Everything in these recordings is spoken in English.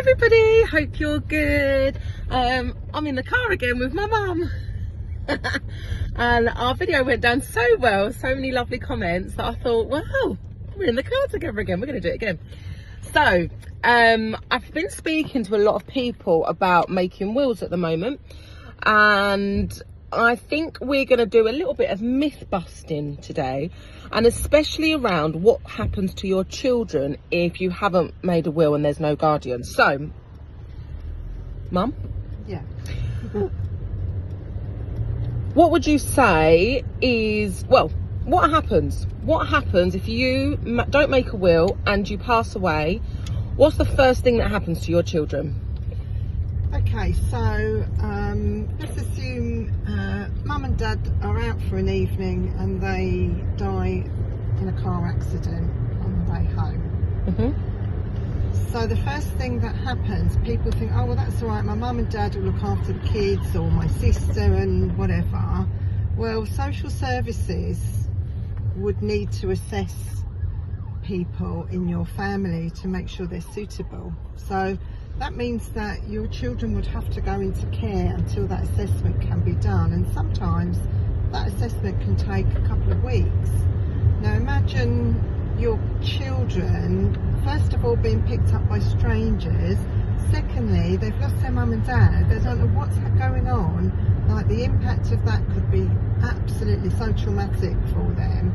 everybody, hope you're good. I'm in the car again with my mum and our video went down so well, so many lovely comments that I thought, wow, we're in the car together again, we're going to do it again. So I've been speaking to a lot of people about making wills at the moment, and I think we're going to do a little bit of myth busting today, and especially around what happens to your children if you haven't made a will and there's no guardian. So, Mum? Yeah. What would you say is, well, what happens? What happens if you don't make a will and you pass away? What's the first thing that happens to your children? Okay, so let's assume mum and dad are out for an evening and they die in a car accident on the way home. Mm-hmm. So the first thing that happens, people think, oh well, that's all right, my mum and dad will look after the kids, or my sister and whatever. Well, social services would need to assess people in your family to make sure they're suitable. So that means that your children would have to go into care until that assessment can be done, and sometimes that assessment can take a couple of weeks. Now imagine your children, first of all, being picked up by strangers. Secondly, they've lost their mum and dad, they don't know what's going on. Like, the impact of that could be absolutely so traumatic for them.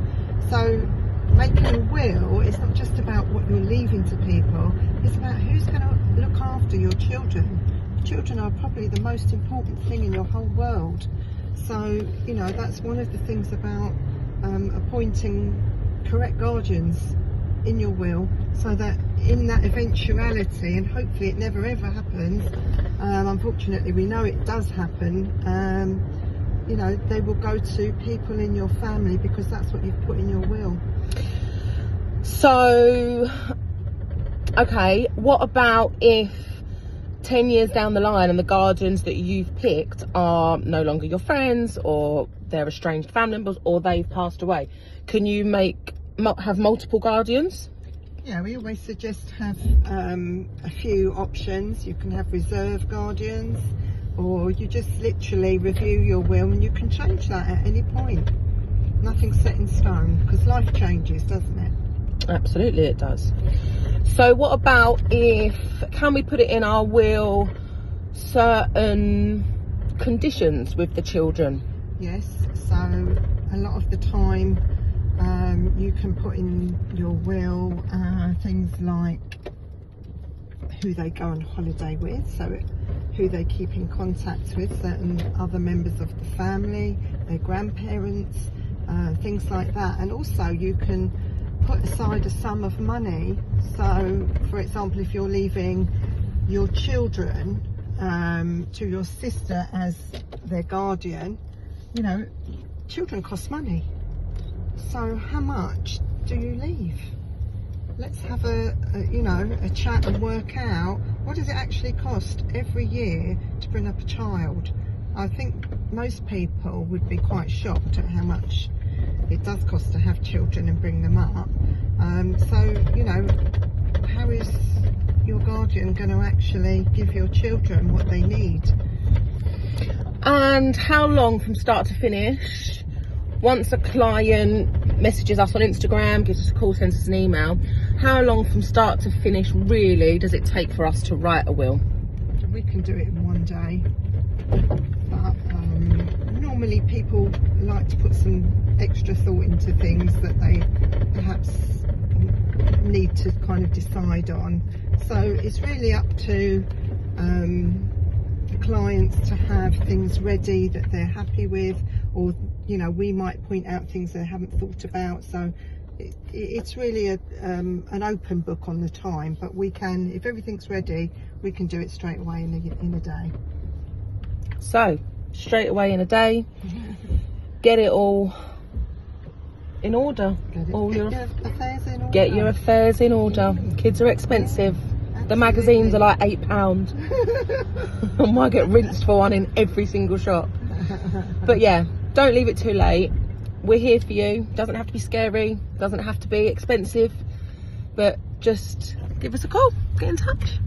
So making a will is not just about what you're leaving to people, it's about who's going to look after your children. Children are probably the most important thing in your whole world. So, you know, that's one of the things about appointing correct guardians in your will, so that in that eventuality, and hopefully it never ever happens, unfortunately we know it does happen, you know, they will go to people in your family because that's what you've put in your will. So, okay, what about if 10 years down the line and the guardians that you've picked are no longer your friends, or they're estranged family members, or they've passed away? Can you have multiple guardians? Yeah, we always suggest have a few options. You can have reserve guardians, or you just literally review your will and you can change that at any point. Nothing's set in stone, because life changes, doesn't it? Absolutely it does. So what about can we put it in our will, certain conditions with the children? Yes, so a lot of the time you can put in your will things like who they go on holiday with, so who they keep in contact with, certain other members of the family, their grandparents, things like that. And also you can put aside a sum of money. So for example, if you're leaving your children to your sister as their guardian, you know, children cost money. So how much do you leave? Let's have a chat and work out, what does it actually cost every year to bring up a child? I think most people would be quite shocked at how much it does cost to have children and bring them up. So, you know, how is your guardian going to actually give your children what they need? And how long from start to finish, once a client messages us on Instagram, gives us a call, sends us an email, how long from start to finish really does it take for us to write a will? We can do it in one day, but normally people like to put some extra thought into things that they perhaps need to kind of decide on. So it's really up to the clients to have things ready that they're happy with, or, you know, we might point out things they haven't thought about. So it's really an open book on the time, but we can, if everything's ready, we can do it straight away in a day. So straight away in a day, get it all in order. Get your affairs in order. Kids are expensive. Absolutely. The magazines are like £8. I might get rinsed for one in every single shop. But yeah, don't leave it too late. We're here for you. Doesn't have to be scary, doesn't have to be expensive, but just give us a call, get in touch.